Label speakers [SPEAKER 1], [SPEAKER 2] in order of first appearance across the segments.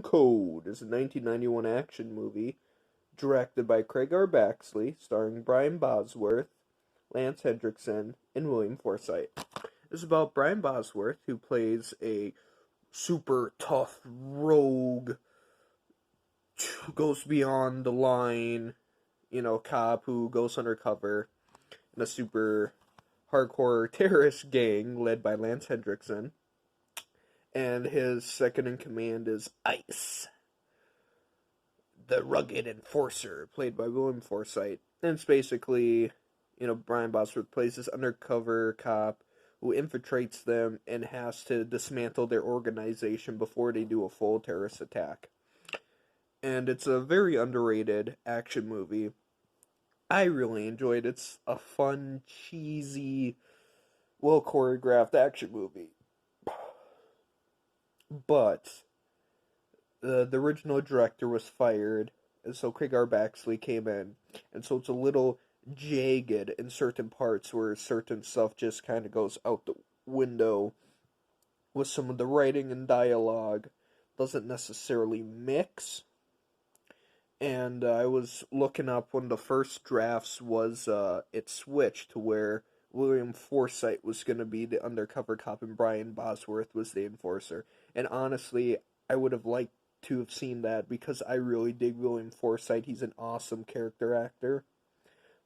[SPEAKER 1] Code is a 1991 action movie directed by Craig R. Baxley, starring Brian Bosworth, Lance Hendrickson, and William Forsythe. It's about Brian Bosworth, who plays a super tough rogue, goes beyond the line, cop who goes undercover in a super hardcore terrorist gang led by Lance Hendrickson. And his second in command is Ice, the rugged enforcer, played by William Forsythe. And it's basically, Brian Bosworth plays this undercover cop who infiltrates them and has to dismantle their organization before they do a full terrorist attack. And it's a very underrated action movie. I really enjoyed it. It's a fun, cheesy, well choreographed action movie. But the original director was fired, and so Craig R. Baxley came in, and so it's a little jagged in certain parts where certain stuff just kind of goes out the window. With some of the writing and dialogue doesn't necessarily mix. And I was looking up when the first drafts was it switched to where William Forsythe was going to be the undercover cop and Brian Bosworth was the enforcer. And honestly, I would have liked to have seen that because I really dig William Forsythe. He's an awesome character actor.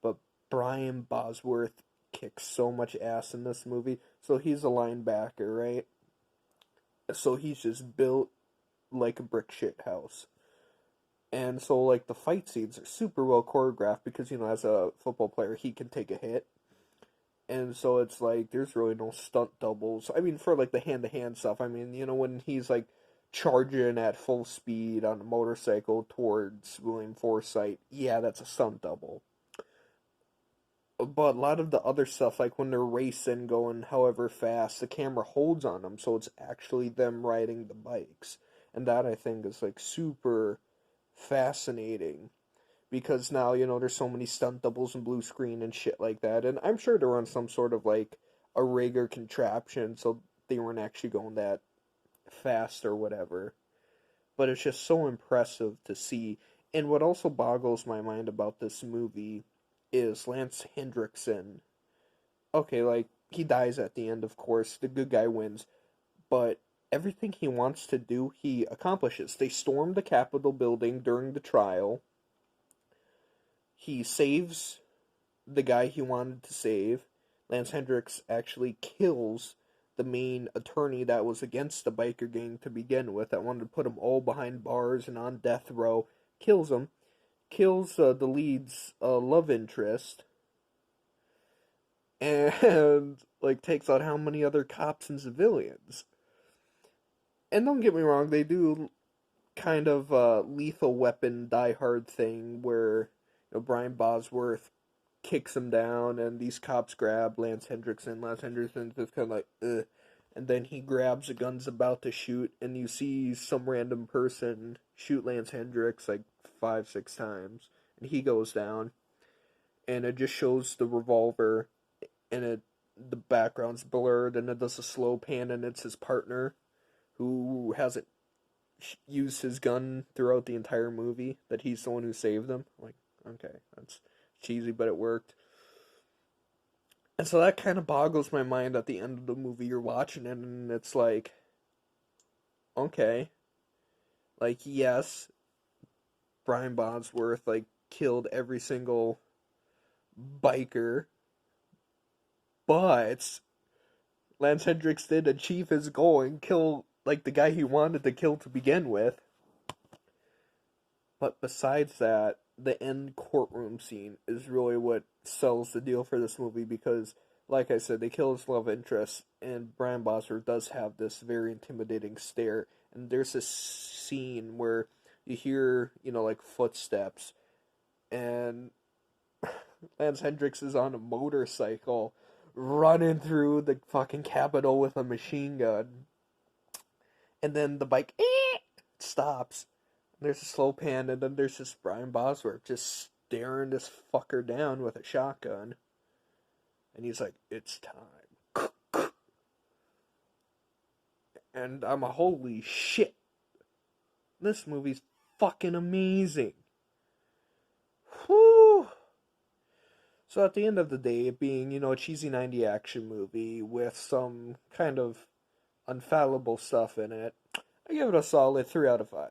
[SPEAKER 1] But Brian Bosworth kicks so much ass in this movie. So he's a linebacker, right? So he's just built like a brick shit house. And so, like, the fight scenes are super well choreographed because, as a football player, he can take a hit. And so it's like, there's really no stunt doubles. I mean, for, like, the hand-to-hand stuff, I mean, when he's, like, charging at full speed on a motorcycle towards William Forsythe, yeah, that's a stunt double. But a lot of the other stuff, like when they're racing, going however fast, the camera holds on them, so it's actually them riding the bikes. And that, I think, is, like, super fascinating because now there's so many stunt doubles and blue screen and shit like that, and I'm sure they're on some sort of like a rig or contraption, so they weren't actually going that fast or whatever. But it's just so impressive to see. And what also boggles my mind about this movie is Lance Hendrickson. Okay, like he dies at the end, of course. The good guy wins, but everything he wants to do, he accomplishes. They storm the Capitol building during the trial. He saves the guy he wanted to save. Lance Hendricks actually kills the main attorney that was against the biker gang to begin with, that wanted to put them all behind bars and on death row. Kills him. Kills the lead's love interest. And, like, takes out how many other cops and civilians. And don't get me wrong, they do kind of lethal weapon die hard thing where Brian Bosworth kicks him down and these cops grab Lance Hendrickson. Lance Hendrickson's just kind of like, ugh. And then he grabs a gun's about to shoot, and you see some random person shoot Lance Hendricks like 5, 6 times, and he goes down. And it just shows the revolver, and the background's blurred, and it does a slow pan, and it's his partner who hasn't used his gun throughout the entire movie, that he's the one who saved him. Like, okay, that's cheesy, but it worked. And so that kind of boggles my mind at the end of the movie. You're watching it, and it's like, okay. Like, yes, Brian Bosworth, like, killed every single biker, but Lance Hendricks did achieve his goal and kill, like, the guy he wanted to kill to begin with. But besides that, the end courtroom scene is really what sells the deal for this movie because, like I said, they kill his love interest, and Brian Bosworth does have this very intimidating stare. And there's this scene where you hear, like footsteps, and Lance Hendricks is on a motorcycle running through the fucking Capitol with a machine gun. And then the bike stops. There's a slow pan, and then there's this Brian Bosworth just staring this fucker down with a shotgun. And he's like, it's time. And I'm a holy shit. This movie's fucking amazing. Whew. So at the end of the day, it being, a cheesy 90 action movie with some kind of unfallible stuff in it, I give it a solid 3 out of 5.